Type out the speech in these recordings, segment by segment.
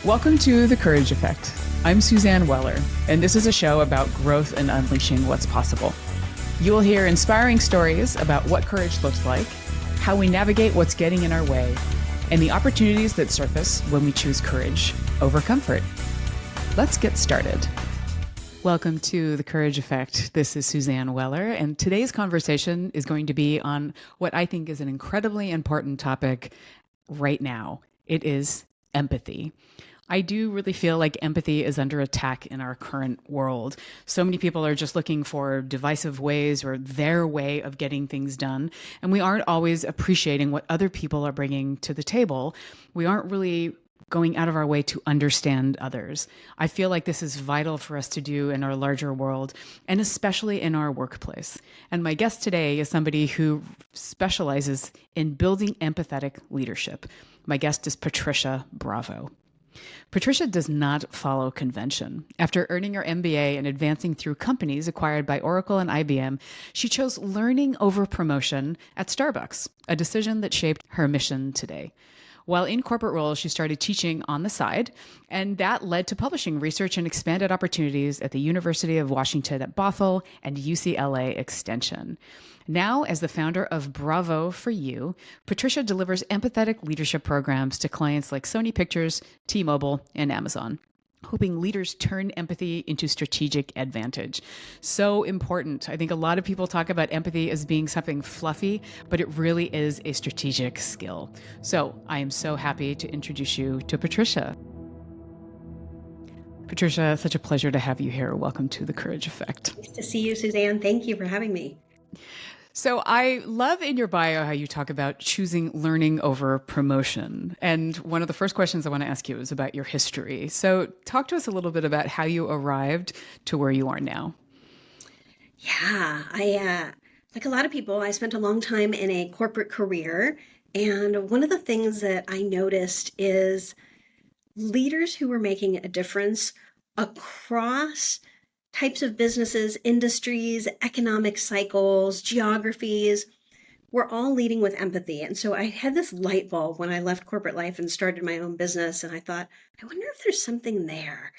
Welcome to The Courage Effect. I'm Suzanne Weller, and this is a show about growth and unleashing what's possible. You will hear inspiring stories about what courage looks like, how we navigate what's getting in our way, and the opportunities that surface when we choose courage over comfort. Let's get started. Welcome to The Courage Effect. This is Suzanne Weller, and today's conversation is going to be on what I think is an incredibly important topic right now. It is empathy. I do really feel like empathy is under attack in our current world. So many people are just looking for divisive ways or their way of getting things done. And we aren't always appreciating what other people are bringing to the table. We aren't really going out of our way to understand others. I feel like this is vital for us to do in our larger world, and especially in our workplace. And my guest today is somebody who specializes in building empathetic leadership. My guest is Patricia Bravo. Patricia does not follow convention. After earning her MBA and advancing through companies acquired by Oracle and IBM, she chose learning over promotion at Starbucks, a decision that shaped her mission today. While in corporate roles, she started teaching on the side, and that led to publishing research and expanded opportunities at the University of Washington at Bothell and UCLA Extension. Now, as the founder of Bravo for You, Patricia delivers empathetic leadership programs to clients like Sony Pictures, T-Mobile, and Amazon, hoping leaders turn empathy into strategic advantage. So important. I think a lot of people talk about empathy as being something fluffy, but it really is a strategic skill. So I am so happy to introduce you to Patricia. Patricia, such a pleasure to have you here. Welcome to The Courage Effect. Nice to see you, Suzanne. Thank you for having me. So I love in your bio how you talk about choosing learning over promotion. And one of the first questions I want to ask you is about your history. So talk to us a little bit about how you arrived to where you are now. Yeah, like a lot of people, I spent a long time in a corporate career. And one of the things that I noticed is leaders who were making a difference across types of businesses, industries, economic cycles, geographies, we're all leading with empathy. And so I had this light bulb when I left corporate life and started my own business. And I thought, I wonder if there's something there.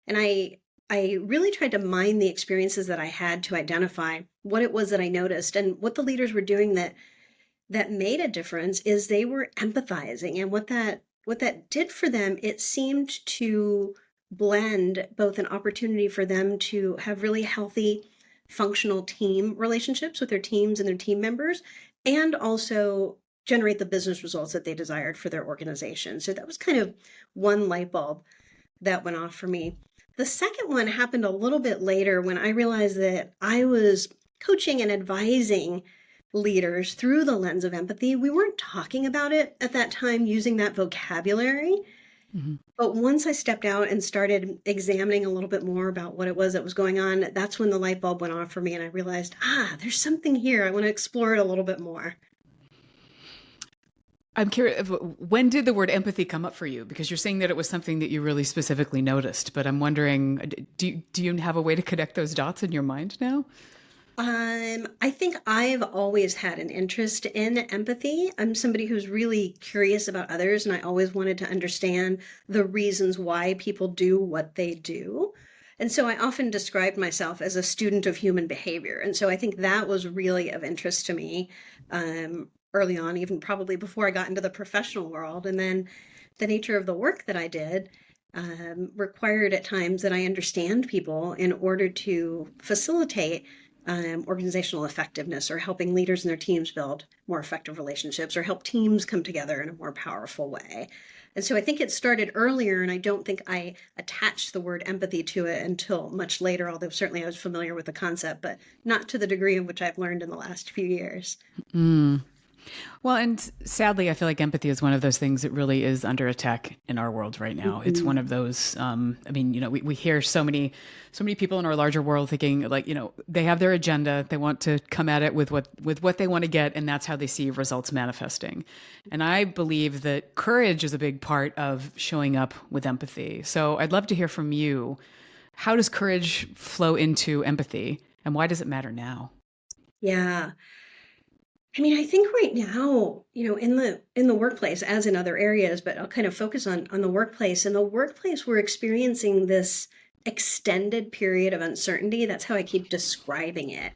And I really tried to mine the experiences that I had to identify what it was that I noticed. And what the leaders were doing that made a difference is they were empathizing. And what that did for them, it seemed to blend both an opportunity for them to have really healthy, functional team relationships with their teams and their team members, and also generate the business results that they desired for their organization. So that was kind of one light bulb that went off for me. The second one happened a little bit later when I realized that I was coaching and advising leaders through the lens of empathy. We weren't talking about it at that time using that vocabulary. Mm-hmm. But once I stepped out and started examining a little bit more about what it was that was going on, that's when the light bulb went off for me. And I realized, there's something here. I want to explore it a little bit more. I'm curious, when did the word empathy come up for you? Because you're saying that it was something that you really specifically noticed. But I'm wondering, do you have a way to connect those dots in your mind now? I think I've always had an interest in empathy. I'm somebody who's really curious about others, and I always wanted to understand the reasons why people do what they do. And so I often described myself as a student of human behavior. And so I think that was really of interest to me early on, even probably before I got into the professional world. And then the nature of the work that I did required at times that I understand people in order to facilitate organizational effectiveness, or helping leaders and their teams build more effective relationships, or help teams come together in a more powerful way. And so I think it started earlier, and I don't think I attached the word empathy to it until much later, although certainly I was familiar with the concept, but not to the degree in which I've learned in the last few years. Mm. Well, and sadly, I feel like empathy is one of those things that really is under attack in our world right now. Mm-hmm. It's one of those, we hear so many people in our larger world thinking like, they have their agenda. They want to come at it with what they want to get. And that's how they see results manifesting. And I believe that courage is a big part of showing up with empathy. So I'd love to hear from you. How does courage flow into empathy, and why does it matter now? Yeah. I mean, I think right now, in the workplace, as in other areas, but I'll kind of focus on the workplace. In the workplace, we're experiencing this extended period of uncertainty. That's how I keep describing it.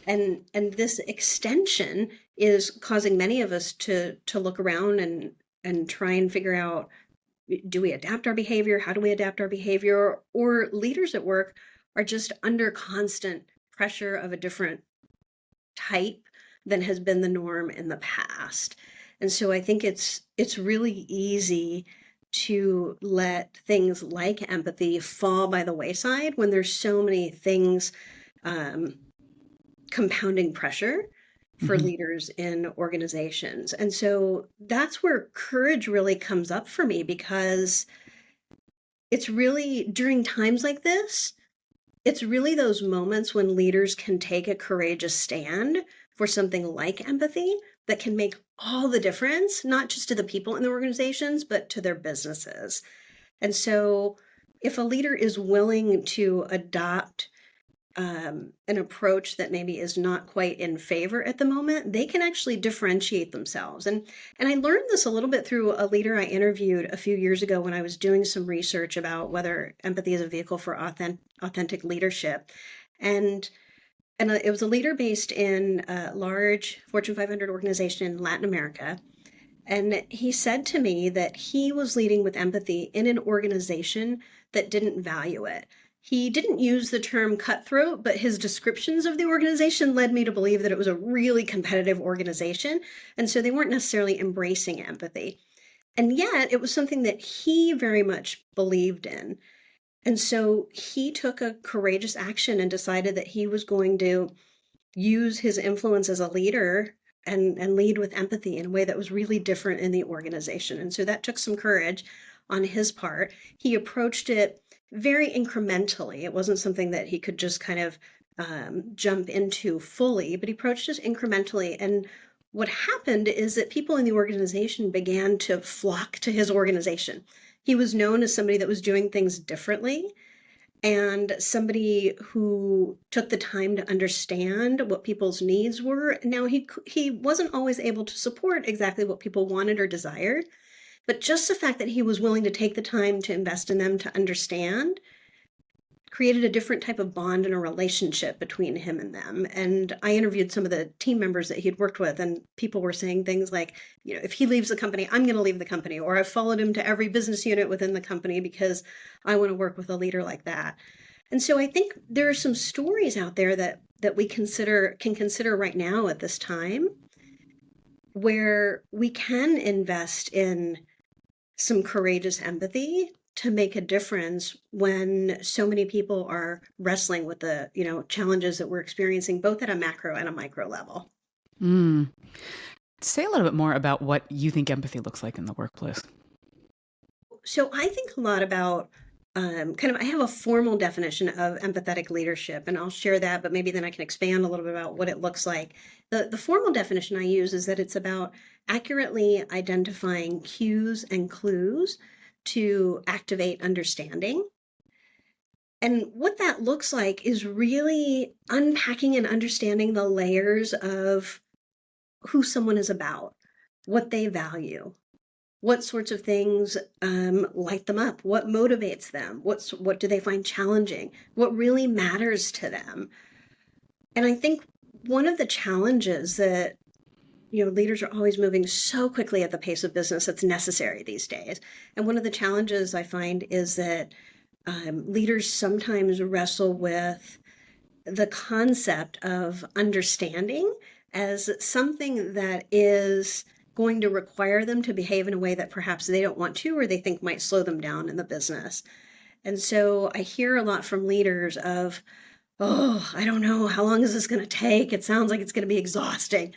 And this extension is causing many of us to look around and try and figure out, do we adapt our behavior? How do we adapt our behavior? Or leaders at work are just under constant pressure of a different type than has been the norm in the past. And so I think it's really easy to let things like empathy fall by the wayside when there's so many things um, compounding pressure for Hmm. leaders in organizations. And so that's where courage really comes up for me, because it's really during times like this, it's really those moments when leaders can take a courageous stand for something like empathy that can make all the difference, not just to the people in the organizations, but to their businesses. And so, if a leader is willing to adopt an approach that maybe is not quite in favor at the moment, they can actually differentiate themselves. And I learned this a little bit through a leader I interviewed a few years ago when I was doing some research about whether empathy is a vehicle for authentic leadership. And it was a leader based in a large Fortune 500 organization in Latin America. And he said to me that he was leading with empathy in an organization that didn't value it. He didn't use the term cutthroat, but his descriptions of the organization led me to believe that it was a really competitive organization. And so they weren't necessarily embracing empathy. And yet it was something that he very much believed in. And so he took a courageous action and decided that he was going to use his influence as a leader and lead with empathy in a way that was really different in the organization. And so that took some courage on his part. He approached it very incrementally. It wasn't something that he could just kind of jump into fully, but he approached it incrementally. And what happened is that people in the organization began to flock to his organization. He was known as somebody that was doing things differently, and somebody who took the time to understand what people's needs were. Now, he wasn't always able to support exactly what people wanted or desired, but just the fact that he was willing to take the time to invest in them to understand created a different type of bond and a relationship between him and them. And I interviewed some of the team members that he'd worked with, and people were saying things like, if he leaves the company, I'm going to leave the company, or I've followed him to every business unit within the company because I want to work with a leader like that. And so I think there are some stories out there that we can consider right now at this time, where we can invest in some courageous empathy to make a difference when so many people are wrestling with the challenges that we're experiencing, both at a macro and a micro level. Mm. Say a little bit more about what you think empathy looks like in the workplace. So I think a lot about I have a formal definition of empathetic leadership, and I'll share that, but maybe then I can expand a little bit about what it looks like. The formal definition I use is that it's about accurately identifying cues and clues to activate understanding. And what that looks like is really unpacking and understanding the layers of who someone is about, what they value, what sorts of things light them up, what motivates them, what do they find challenging, what really matters to them. And I think one of the challenges that leaders are always moving so quickly at the pace of business that's necessary these days. And one of the challenges I find is that leaders sometimes wrestle with the concept of understanding as something that is going to require them to behave in a way that perhaps they don't want to, or they think might slow them down in the business. And so I hear a lot from leaders of, oh, I don't know, how long is this going to take? It sounds like it's going to be exhausting.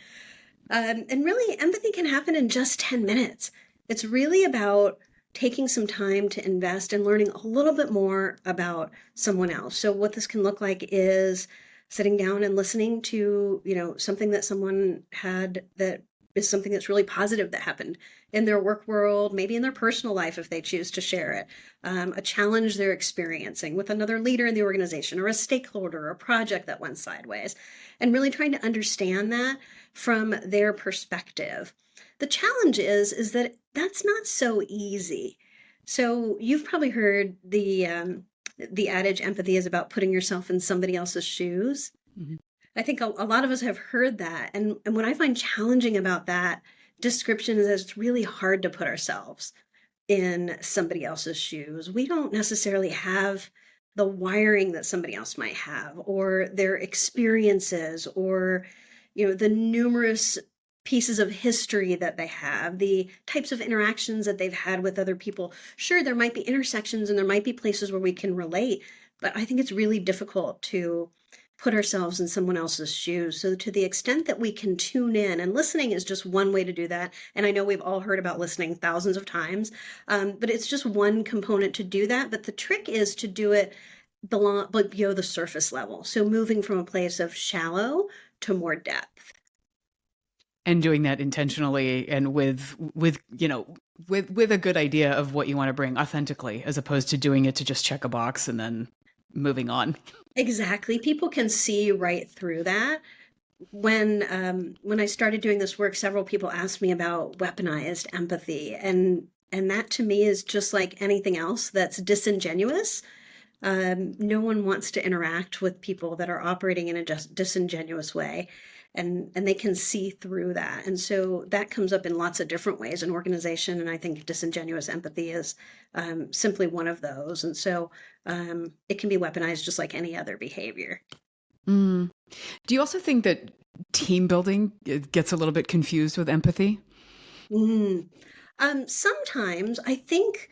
And really, empathy can happen in just 10 minutes. It's really about taking some time to invest in learning a little bit more about someone else. So what this can look like is sitting down and listening to, something that someone had that is something that's really positive that happened in their work world, maybe in their personal life if they choose to share it, a challenge they're experiencing with another leader in the organization or a stakeholder or a project that went sideways, and really trying to understand that from their perspective. The challenge is that that's not so easy. So you've probably heard the adage empathy is about putting yourself in somebody else's shoes. Mm-hmm. I think a lot of us have heard that. And what I find challenging about that description is that it's really hard to put ourselves in somebody else's shoes. We don't necessarily have the wiring that somebody else might have, or their experiences, or, the numerous pieces of history that they have, the types of interactions that they've had with other people. Sure, there might be intersections and there might be places where we can relate, but I think it's really difficult to put ourselves in someone else's shoes. So to the extent that we can tune in, and listening is just one way to do that. And I know we've all heard about listening thousands of times, but it's just one component to do that. But the trick is to do it below the surface level. So moving from a place of shallow to more depth. And doing that intentionally and with a good idea of what you want to bring authentically, as opposed to doing it to just check a box and then moving on. Exactly. People can see right through that. When I started doing this work, several people asked me about weaponized empathy, and that to me is just like anything else that's disingenuous. No one wants to interact with people that are operating in a just disingenuous way, and they can see through that. And so that comes up in lots of different ways in organization, and I think disingenuous empathy is simply one of those. And so it can be weaponized just like any other behavior. Mm. Do you also think that team building gets a little bit confused with empathy? Sometimes I think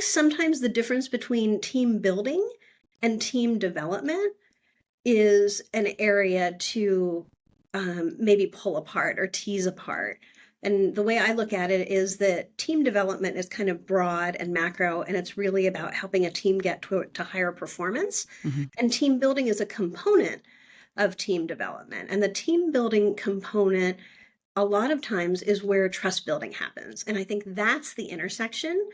sometimes the difference between team building and team development is an area to maybe pull apart or tease apart. And the way I look at it is that team development is kind of broad and macro, and it's really about helping a team get to higher performance. Mm-hmm. And team building is a component of team development. And the team building component, a lot of times, is where trust building happens. And I think that's the intersection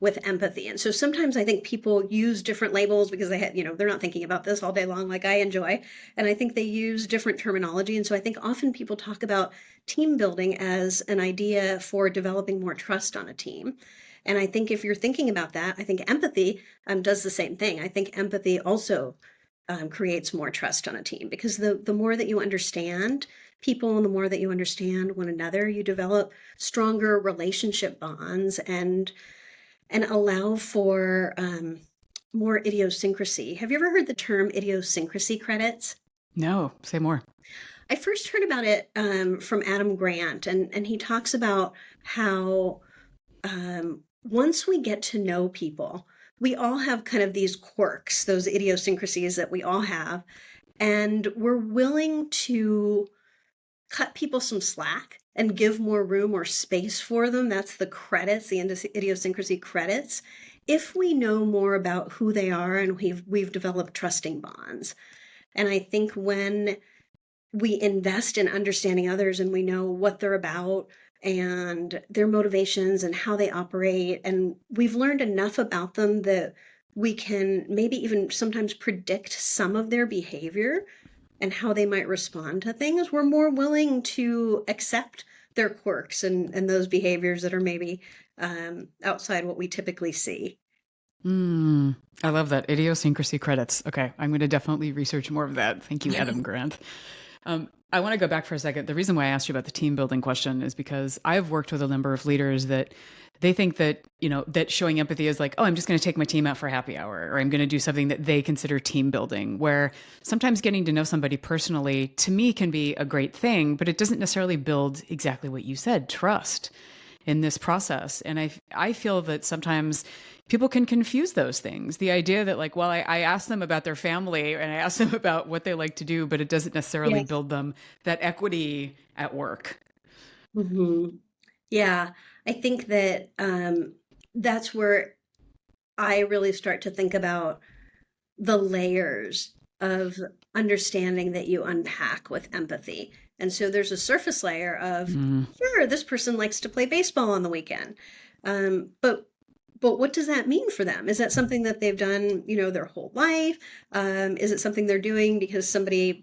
with empathy. And so sometimes I think people use different labels because they're not thinking about this all day long like I enjoy. And I think they use different terminology. And so I think often people talk about team building as an idea for developing more trust on a team. And I think if you're thinking about that, I think empathy does the same thing. I think empathy also creates more trust on a team, because the more that you understand people and the more that you understand one another, you develop stronger relationship bonds and allow for more idiosyncrasy. Have you ever heard the term idiosyncrasy credits? No, say more. I first heard about it from Adam Grant, and he talks about how once we get to know people, we all have kind of these quirks, those idiosyncrasies that we all have, and we're willing to cut people some slack and give more room or space for them. That's the credits, the idiosyncrasy credits, if we know more about who they are and we've developed trusting bonds. And I think when we invest in understanding others and we know what they're about and their motivations and how they operate, and we've learned enough about them that we can maybe even sometimes predict some of their behavior and how they might respond to things, we're more willing to accept their quirks and those behaviors that are maybe outside what we typically see. I love that. Idiosyncrasy credits. Okay, I'm going to definitely research more of that. Thank you, Adam Grant. I want to go back for a second. The reason why I asked you about the team building question is because I've worked with a number of leaders that they think that, that showing empathy is like, oh, I'm just going to take my team out for happy hour, or I'm going to do something that they consider team building, where sometimes getting to know somebody personally, to me, can be a great thing, but it doesn't necessarily build exactly what you said, trust in this process. And I feel that sometimes people can confuse those things. The idea that like, well, I asked them about their family and I asked them about what they like to do, but it doesn't necessarily build them that equity at work. Mm-hmm. Yeah, I think that that's where I really start to think about the layers of understanding that you unpack with empathy. And so there's a surface layer of, sure, this person likes to play baseball on the weekend. But what does that mean for them? Is that something that they've done, their whole life? Is it something they're doing because somebody,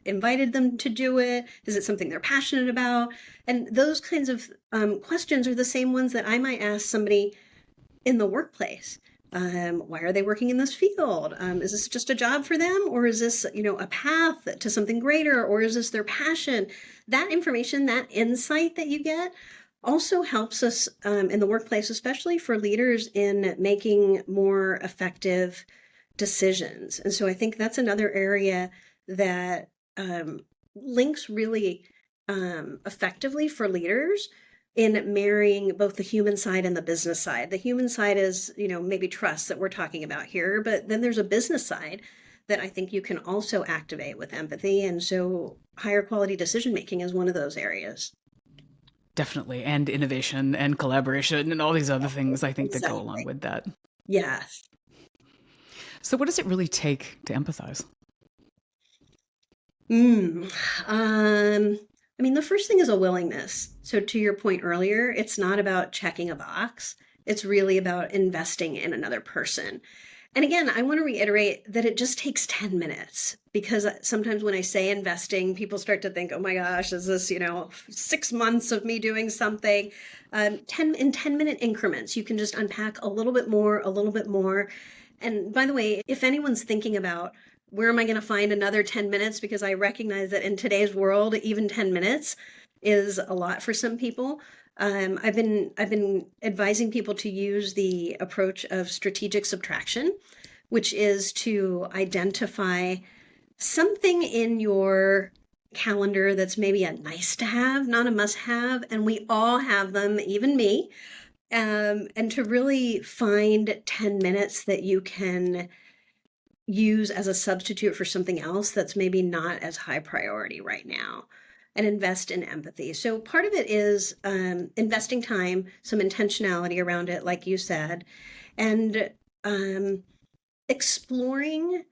invited them to do it? Is it something they're passionate about? And those kinds of questions are the same ones that I might ask somebody in the workplace. Why are they working in this field? Is this just a job for them? Or is this, a path to something greater? Or is this their passion? That information, that insight that you get also helps us in the workplace, especially for leaders in making more effective decisions. And so I think that's another area that links really effectively for leaders in marrying both the human side and the business side. The human side is, maybe trust that we're talking about here, but then there's a business side that I think you can also activate with empathy. And so higher quality decision making is one of those areas. Definitely. And innovation and collaboration and all these other things, I think, that go Exactly. along with that. Yes. So what does it really take to empathize? The first thing is a willingness. So to your point earlier, it's not about checking a box. It's really about investing in another person. And again, I want to reiterate that it just takes 10 minutes, because sometimes when I say investing, people start to think, oh my gosh, is this, 6 months of me doing something? 10-minute increments, you can just unpack a little bit more, a little bit more. And by the way, if anyone's thinking about where am I going to find another 10 minutes, because I recognize that in today's world, even 10 minutes is a lot for some people. I've been advising people to use the approach of strategic subtraction, which is to identify something in your calendar that's maybe a nice to have, not a must have, and we all have them, even me, and to really find 10 minutes that you can use as a substitute for something else that's maybe not as high priority right now, and invest in empathy. So part of it is investing time, some intentionality around it, like you said, and exploring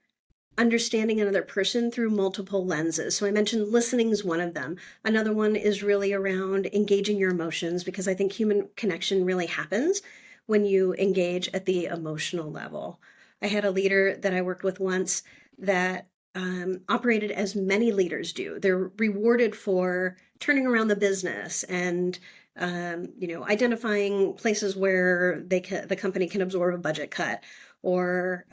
understanding another person through multiple lenses. So I mentioned listening is one of them. Another one is really around engaging your emotions, because I think human connection really happens when you engage at the emotional level. I had a leader that I worked with once that operated as many leaders do. They're rewarded for turning around the business and identifying places where the company can absorb a budget cut, or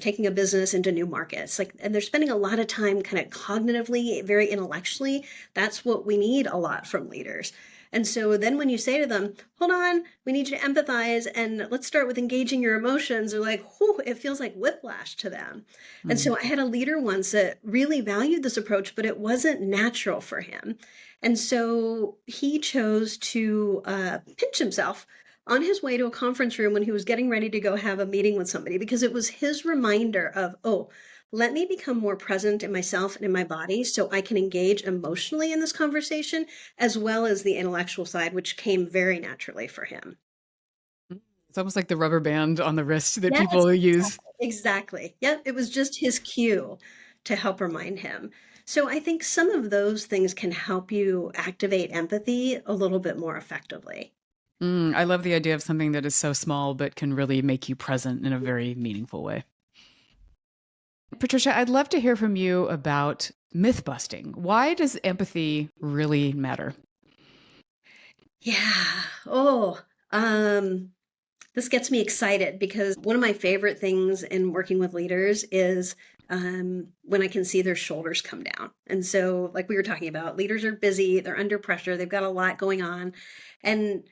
taking a business into new markets. And they're spending a lot of time kind of cognitively, very intellectually. That's what we need a lot from leaders. And so then when you say to them, hold on, we need you to empathize, and let's start with engaging your emotions, they're like, whew, it feels like whiplash to them. Mm-hmm. And so I had a leader once that really valued this approach, but it wasn't natural for him. And so he chose to pinch himself on his way to a conference room when he was getting ready to go have a meeting with somebody, because it was his reminder of, oh, let me become more present in myself and in my body so I can engage emotionally in this conversation, as well as the intellectual side, which came very naturally for him. It's almost like the rubber band on the wrist that people use. Exactly. Yep. It was just his cue to help remind him. So I think some of those things can help you activate empathy a little bit more effectively. I love the idea of something that is so small but can really make you present in a very meaningful way. Patricia, I'd love to hear from you about myth busting. Why does empathy really matter? Yeah. This gets me excited, because one of my favorite things in working with leaders is when I can see their shoulders come down. And so, like we were talking about, leaders are busy, they're under pressure, they've got a lot going on. And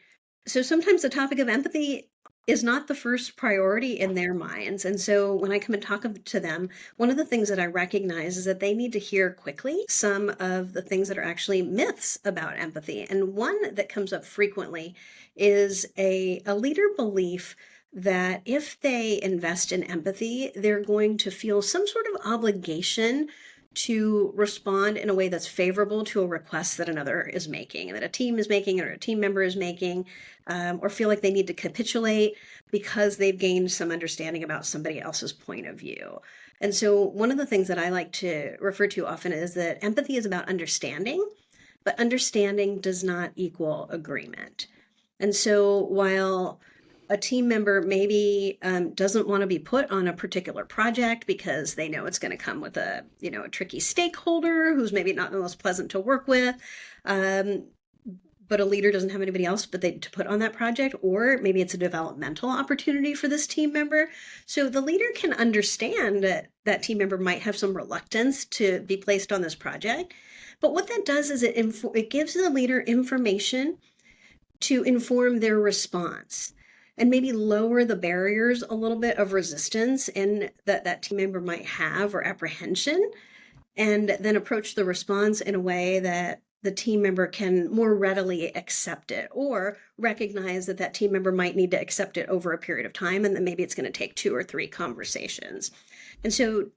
so sometimes the topic of empathy is not the first priority in their minds. And so when I come and talk to them, one of the things that I recognize is that they need to hear quickly some of the things that are actually myths about empathy. And one that comes up frequently is a leader belief that if they invest in empathy, they're going to feel some sort of obligation to respond in a way that's favorable to a request that another is making, that a team is making, or a team member is making, or feel like they need to capitulate because they've gained some understanding about somebody else's point of view. And so one of the things that I like to refer to often is that empathy is about understanding, but understanding does not equal agreement. And so while a team member maybe doesn't want to be put on a particular project because they know it's going to come with a tricky stakeholder who's maybe not the most pleasant to work with, but a leader doesn't have anybody else to put on that project, or maybe it's a developmental opportunity for this team member. So the leader can understand that that team member might have some reluctance to be placed on this project. But what that does is it gives the leader information to inform their response and maybe lower the barriers a little bit of resistance and that team member might have or apprehension, and then approach the response in a way that the team member can more readily accept it, or recognize that that team member might need to accept it over a period of time, and then maybe it's going to take 2 or 3 conversations. And so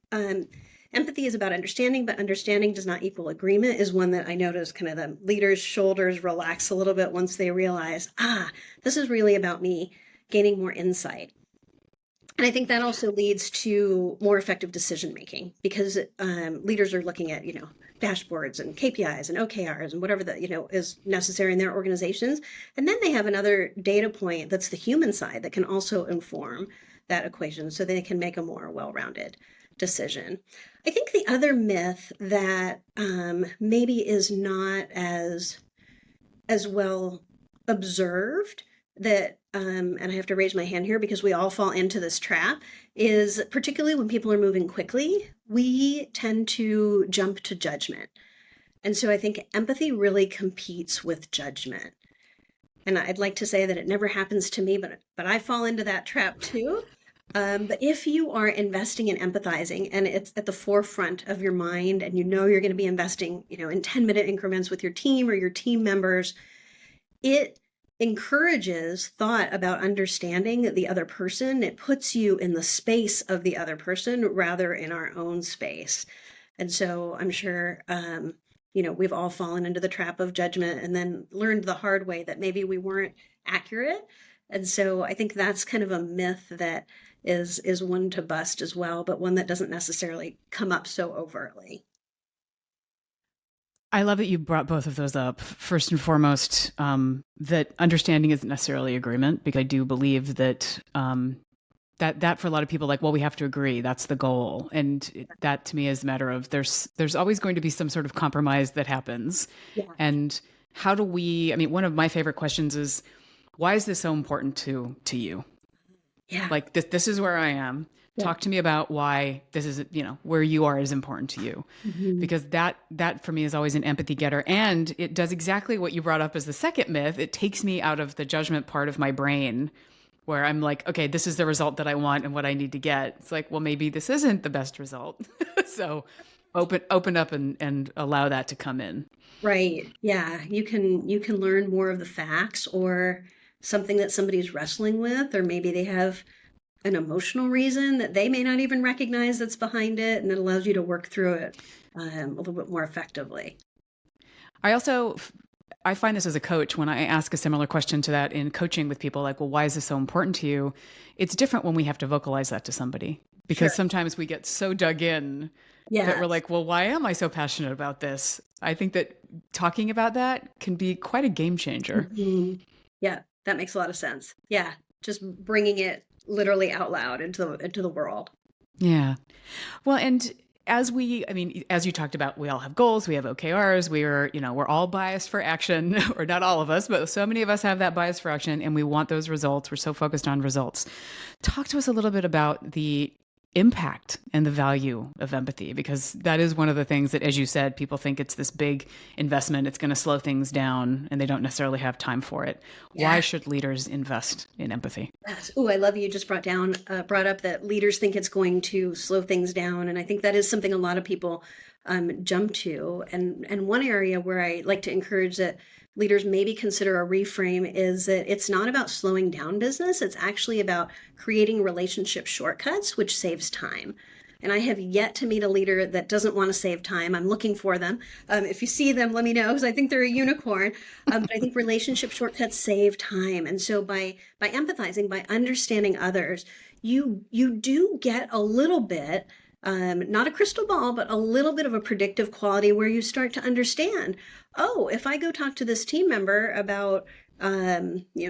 empathy is about understanding, but understanding does not equal agreement is one that I notice kind of the leader's shoulders relax a little bit once they realize, this is really about me gaining more insight. And I think that also leads to more effective decision making, because leaders are looking at, dashboards and KPIs and OKRs and whatever that, is necessary in their organizations. And then they have another data point that's the human side that can also inform that equation so they can make a more well-rounded decision. I think the other myth that maybe is not as well observed, that and I have to raise my hand here because we all fall into this trap, is particularly when people are moving quickly, we tend to jump to judgment. And so I think empathy really competes with judgment. And I'd like to say that it never happens to me, but I fall into that trap too. But if you are investing in empathizing and it's at the forefront of your mind, and you're going to be investing, in 10-minute increments with your team or your team members, it encourages thought about understanding the other person. It puts you in the space of the other person rather in our own space. And so I'm sure, we've all fallen into the trap of judgment and then learned the hard way that maybe we weren't accurate. And so I think that's kind of a myth that is one to bust as well, but one that doesn't necessarily come up so overtly. I love that you brought both of those up. First and foremost, that understanding isn't necessarily agreement, because I do believe that that for a lot of people, like, well, we have to agree. That's the goal. And that to me is a matter of there's always going to be some sort of compromise that happens. Yeah. And how do we, one of my favorite questions is, why is this so important to you? Yeah. Like this is where I am. Yeah. Talk to me about why this is, where you are is important to you. Mm-hmm. Because that for me is always an empathy getter. And it does exactly what you brought up as the second myth. It takes me out of the judgment part of my brain, where I'm like, okay, this is the result that I want and what I need to get. It's like, well, maybe this isn't the best result. So open up and allow that to come in. Right. Yeah. You can learn more of the facts, or something that somebody's wrestling with, or maybe they have an emotional reason that they may not even recognize that's behind it, and it allows you to work through it a little bit more effectively. I find this as a coach, when I ask a similar question to that in coaching with people, like, well, why is this so important to you? It's different when we have to vocalize that to somebody, because sometimes we get so dug in that we're like, well, why am I so passionate about this? I think that talking about that can be quite a game changer. Mm-hmm. Yeah, that makes a lot of sense. Yeah, just bringing it literally out loud into the world. Yeah. Well, and as you talked about, we all have goals, we have OKRs, we're all biased for action, or not all of us, but so many of us have that bias for action, and we want those results. We're so focused on results. Talk to us a little bit about the impact and the value of empathy, because that is one of the things that, as you said, people think it's this big investment, it's going to slow things down, and they don't necessarily have time for it. Yeah. Why should leaders invest in empathy? Yes. Oh, I love you just brought up that leaders think it's going to slow things down. And I think that is something a lot of people jump to. And one area where I like to encourage that leaders maybe consider a reframe is that it's not about slowing down business. It's actually about creating relationship shortcuts, which saves time. And I have yet to meet a leader that doesn't want to save time. I'm looking for them. If you see them, let me know, because I think they're a unicorn. But I think relationship shortcuts save time. And so by empathizing, by understanding others, you do get a little bit not a crystal ball, but a little bit of a predictive quality where you start to understand, oh, if I go talk to this team member about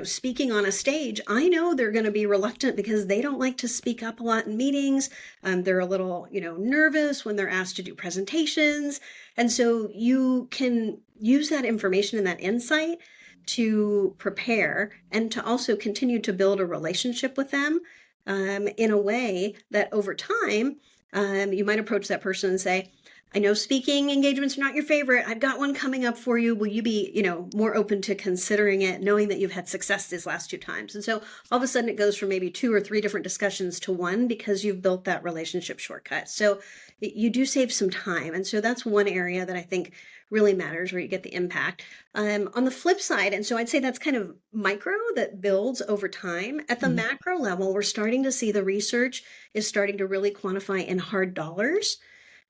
speaking on a stage, I know they're going to be reluctant because they don't like to speak up a lot in meetings. They're a little, nervous when they're asked to do presentations. And so you can use that information and that insight to prepare and to also continue to build a relationship with them in a way that over time, you might approach that person and say, I know speaking engagements are not your favorite. I've got one coming up for you. Will you be, more open to considering it, knowing that you've had success these last 2 times? And so all of a sudden it goes from maybe 2 or 3 different discussions to one because you've built that relationship shortcut. So you do save some time. And so that's one area that I think really matters where you get the impact. On the flip side, and so I'd say that's kind of micro that builds over time. At the macro level, we're starting to see the research is starting to really quantify in hard dollars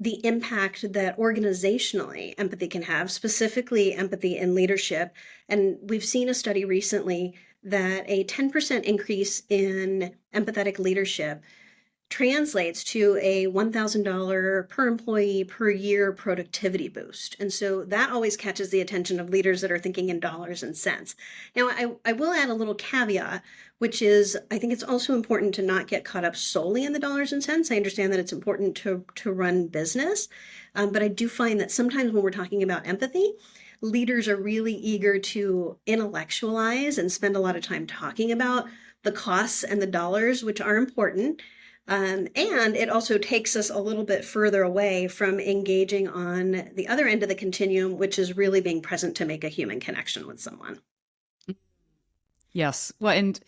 the impact that organizationally empathy can have, specifically empathy in leadership. And we've seen a study recently that a 10% increase in empathetic leadership translates to a $1,000 per employee per year productivity boost. And so that always catches the attention of leaders that are thinking in dollars and cents. Now, I will add a little caveat, which is I think it's also important to not get caught up solely in the dollars and cents. I understand that it's important to run business, but I do find that sometimes when we're talking about empathy, leaders are really eager to intellectualize and spend a lot of time talking about the costs and the dollars, which are important. And it also takes us a little bit further away from engaging on the other end of the continuum, which is really being present to make a human connection with someone. Yes. Well, and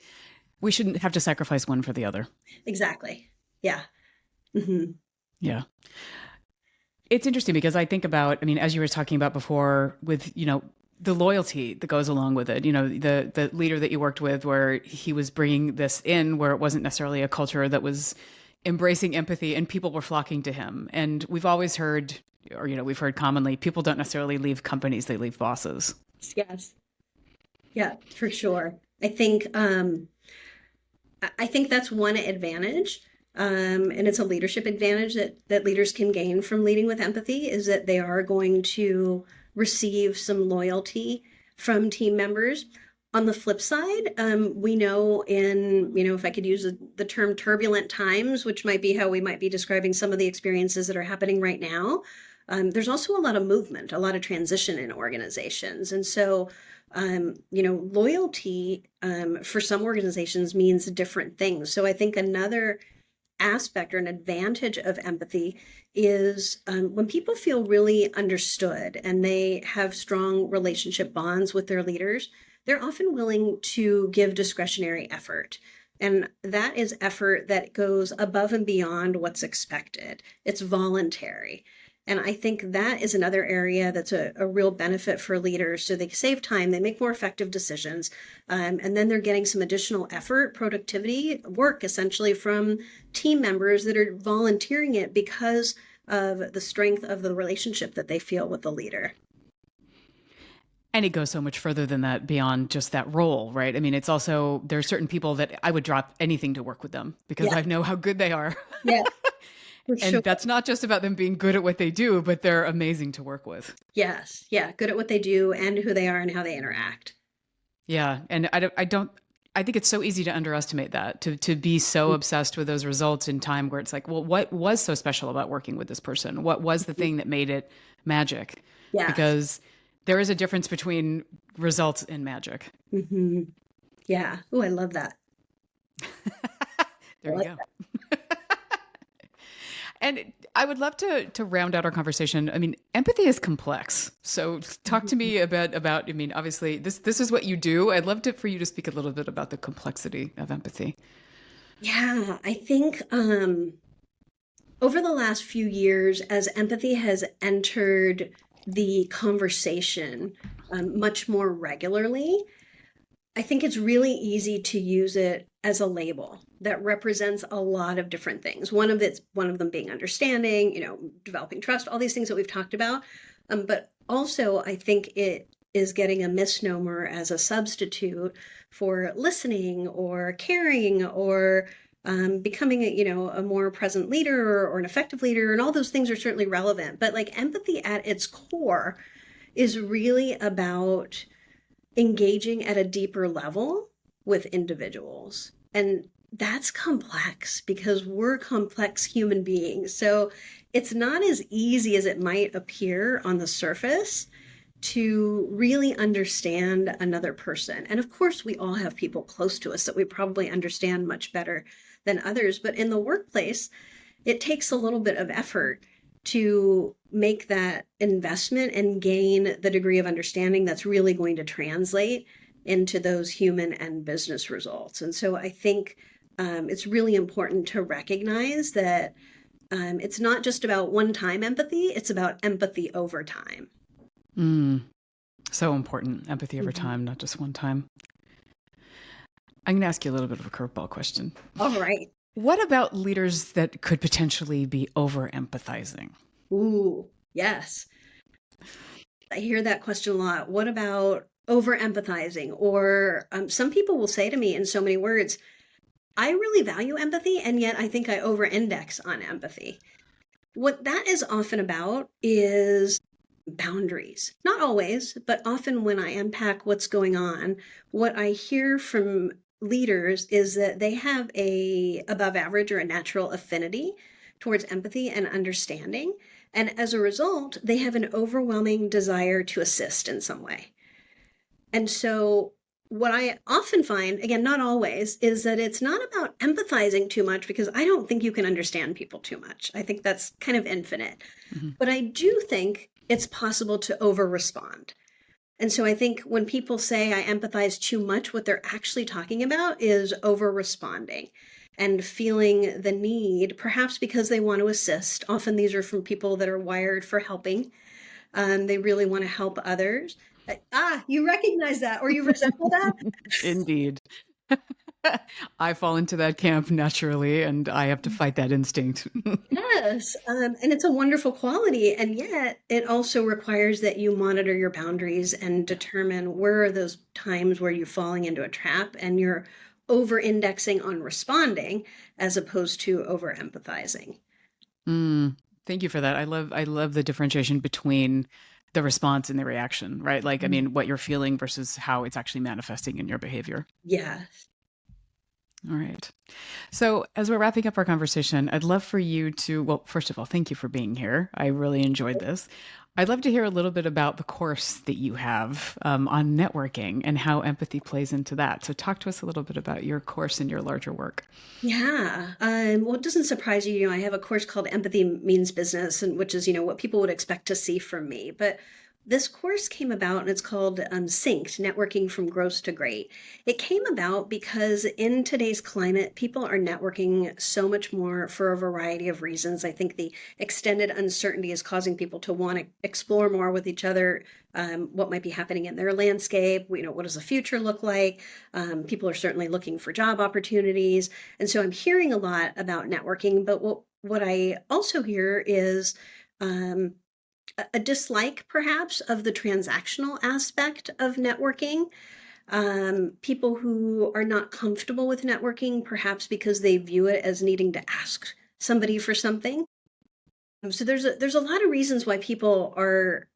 we shouldn't have to sacrifice one for the other. Exactly. Yeah. Mm-hmm. Yeah. It's interesting because I think about, as you were talking about before with, the loyalty that goes along with it, the leader that you worked with where he was bringing this in where it wasn't necessarily a culture that was embracing empathy and people were flocking to him. And we've always heard, or, we've heard commonly, people don't necessarily leave companies, they leave bosses. Yes. Yeah, for sure. I think that's one advantage. And it's a leadership advantage that leaders can gain from leading with empathy is that they are going to receive some loyalty from team members. On the flip side, we know if I could use the term turbulent times, which might be how we might be describing some of the experiences that are happening right now, there's also a lot of movement, a lot of transition in organizations. And so, loyalty for some organizations means different things. So I think another aspect or an advantage of empathy is when people feel really understood and they have strong relationship bonds with their leaders, they're often willing to give discretionary effort. And that is effort that goes above and beyond what's expected. It's voluntary. And I think that is another area that's a real benefit for leaders. So they save time, they make more effective decisions, and then they're getting some additional effort, productivity, work essentially from team members that are volunteering it because of the strength of the relationship that they feel with the leader. And it goes so much further than that beyond just that role, right? It's also, there are certain people that I would drop anything to work with them because I know how good they are. Yeah. And that's not just about them being good at what they do, but they're amazing to work with. Yes. Yeah. Good at what they do and who they are and how they interact. Yeah. And I think it's so easy to underestimate that, to be so obsessed with those results in time where it's like, well, what was so special about working with this person? What was the thing that made it magic? Yeah. Because there is a difference between results and magic. Mm-hmm. Yeah. Oh, I love that. There you go. And I would love to round out our conversation. Empathy is complex. So talk to me about, obviously this is what you do. I'd love for you to speak a little bit about the complexity of empathy. Yeah, I think over the last few years, as empathy has entered the conversation much more regularly, I think it's really easy to use it as a label that represents a lot of different things. One of them being understanding, developing trust, all these things that we've talked about. But also, I think it is getting a misnomer as a substitute for listening or caring or becoming a more present leader or an effective leader, and all those things are certainly relevant. But like empathy at its core is really about engaging at a deeper level with individuals. And that's complex because we're complex human beings. So it's not as easy as it might appear on the surface to really understand another person. And of course, we all have people close to us that we probably understand much better than others. But in the workplace, it takes a little bit of effort to make that investment and gain the degree of understanding that's really going to translate into those human and business results. And so I think it's really important to recognize that it's not just about one-time empathy, it's about empathy over time. So important. Empathy over time, not just one time. I'm going to ask you a little bit of a curveball question. All right. What about leaders that could potentially be over-empathizing? Ooh, yes. I hear that question a lot. What about over-empathizing? Or some people will say to me in so many words, I really value empathy, and yet I think I over-index on empathy. What that is often about is boundaries. Not always, but often when I unpack what's going on, what I hear from leaders is that they have a above average or a natural affinity towards empathy and understanding. And as a result, they have an overwhelming desire to assist in some way. And so what I often find, again, not always, is that it's not about empathizing too much, because I don't think you can understand people too much. I think that's kind of infinite. But I do think it's possible to over-respond. And so I think when people say I empathize too much, what they're actually talking about is over-responding and feeling the need, perhaps because they want to assist. Often these are from people that are wired for helping. They really want to help others. You recognize that, or you resemble that? Indeed. I fall into that camp naturally, and I have to fight that instinct. Yes, and it's a wonderful quality, and yet it also requires that you monitor your boundaries and determine where are those times where you're falling into a trap and you're over-indexing on responding as opposed to over-empathizing. Thank you for that. I love the differentiation between the response and the reaction, right? Like, I mean, what you're feeling versus how it's actually manifesting in your behavior. Yes. All right. So as we're wrapping up our conversation, I'd love for you to, well, first of all, thank you for being here. I really enjoyed this. I'd love to hear a little bit about the course that you have on networking and how empathy plays into that. So talk to us a little bit about your course and your larger work. Yeah. Well, it doesn't surprise you. I have a course called Empathy Means Business, and which is, what people would expect to see from me. But this course came about, and it's called Synced, Networking from Gross to Great. It came about because in today's climate, people are networking so much more for a variety of reasons. I think the extended uncertainty is causing people to want to explore more with each other, what might be happening in their landscape, what does the future look like? People are certainly looking for job opportunities. And so I'm hearing a lot about networking, but what I also hear is a dislike perhaps of the transactional aspect of networking. People who are not comfortable with networking, perhaps because they view it as needing to ask somebody for something. So there's a lot of reasons why people are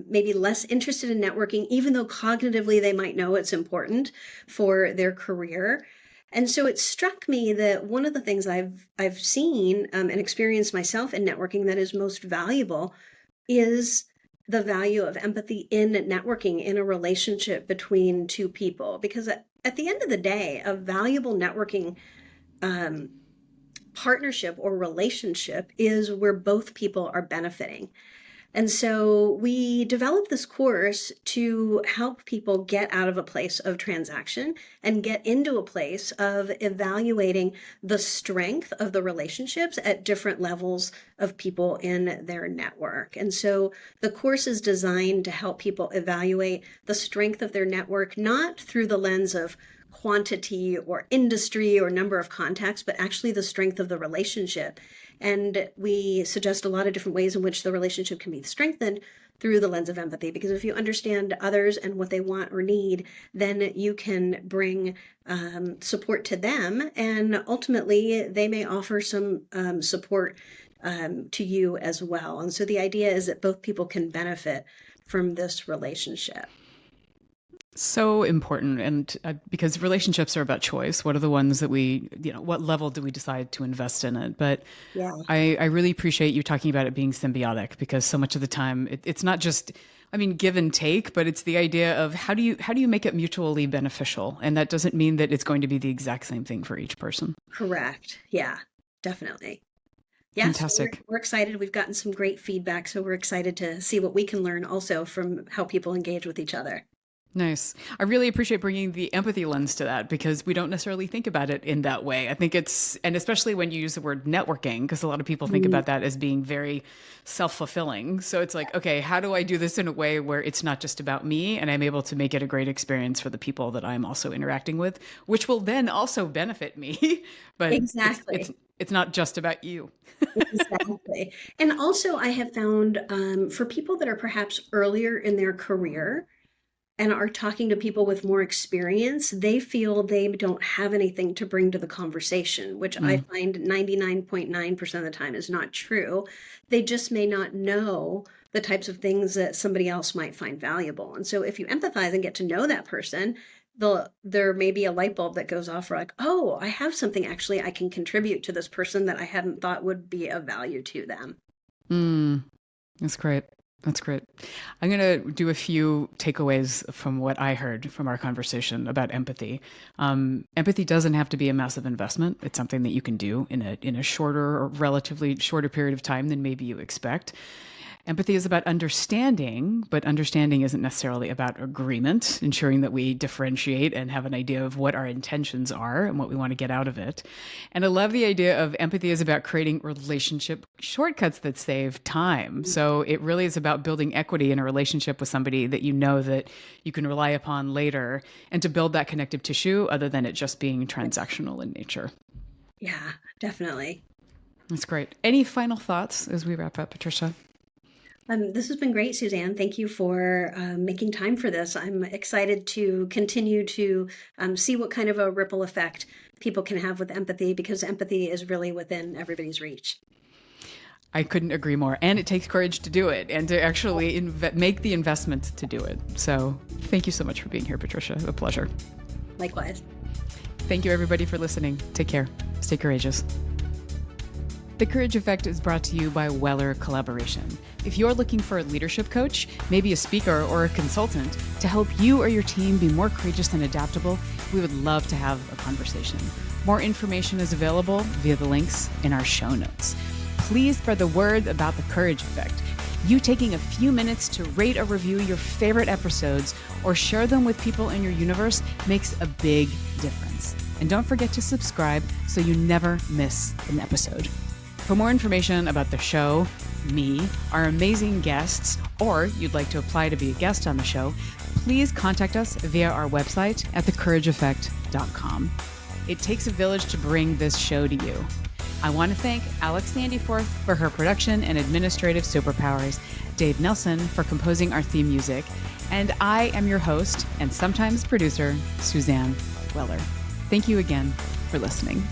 maybe less interested in networking, even though cognitively they might know it's important for their career. And so it struck me that one of the things I've seen and experienced myself in networking that is most valuable is the value of empathy in networking in a relationship between two people. Because at the end of the day, a valuable networking partnership or relationship is where both people are benefiting. And so we developed this course to help people get out of a place of transaction and get into a place of evaluating the strength of the relationships at different levels of people in their network. And so the course is designed to help people evaluate the strength of their network, not through the lens of quantity or industry or number of contacts, but actually the strength of the relationship. And we suggest a lot of different ways in which the relationship can be strengthened through the lens of empathy, because if you understand others and what they want or need, then you can bring support to them, and ultimately they may offer some support to you as well. And so the idea is that both people can benefit from this relationship. So important. And because relationships are about choice, what are the ones that what level do we decide to invest in it? But Yeah. I really appreciate you talking about it being symbiotic, because so much of the time it's not just, give and take, but it's the idea of how do you make it mutually beneficial? And that doesn't mean that it's going to be the exact same thing for each person. Correct. Yeah, definitely. Yes, Fantastic. we're excited. We've gotten some great feedback, so we're excited to see what we can learn also from how people engage with each other. Nice. I really appreciate bringing the empathy lens to that, because we don't necessarily think about it in that way. I think and especially when you use the word networking, because a lot of people think about that as being very self-fulfilling. So it's like, okay, how do I do this in a way where it's not just about me and I'm able to make it a great experience for the people that I'm also interacting with, which will then also benefit me. But Exactly. it's not just about you. Exactly. And also, I have found for people that are perhaps earlier in their career and are talking to people with more experience, they feel they don't have anything to bring to the conversation, which I find 99.9% of the time is not true. They just may not know the types of things that somebody else might find valuable. And so if you empathize and get to know that person, there may be a light bulb that goes off, like, oh, I have something actually I can contribute to this person that I hadn't thought would be of value to them. That's great. That's great. I'm going to do a few takeaways from what I heard from our conversation about empathy. Empathy doesn't have to be a massive investment. It's something that you can do in a shorter or relatively shorter period of time than maybe you expect. Empathy is about understanding, but understanding isn't necessarily about agreement, ensuring that we differentiate and have an idea of what our intentions are and what we want to get out of it. And I love the idea of empathy is about creating relationship shortcuts that save time. So it really is about building equity in a relationship with somebody that you know that you can rely upon later, and to build that connective tissue other than it just being transactional in nature. Yeah, definitely. That's great. Any final thoughts as we wrap up, Patricia? This has been great, Suzanne. Thank you for making time for this. I'm excited to continue to see what kind of a ripple effect people can have with empathy, because empathy is really within everybody's reach. I couldn't agree more. And it takes courage to do it and to actually make the investment to do it. So thank you so much for being here, Patricia. A pleasure. Likewise. Thank you, everybody, for listening. Take care. Stay courageous. The Courage Effect is brought to you by Weller Collaboration. If you're looking for a leadership coach, maybe a speaker or a consultant to help you or your team be more courageous and adaptable, we would love to have a conversation. More information is available via the links in our show notes. Please spread the word about the Courage Effect. You taking a few minutes to rate or review your favorite episodes or share them with people in your universe makes a big difference. And don't forget to subscribe so you never miss an episode. For more information about the show, me, our amazing guests, or you'd like to apply to be a guest on the show, please contact us via our website at thecourageeffect.com. It takes a village to bring this show to you. I want to thank Alex Sandyforth for her production and administrative superpowers, Dave Nelson for composing our theme music, and I am your host and sometimes producer, Suzanne Weller. Thank you again for listening.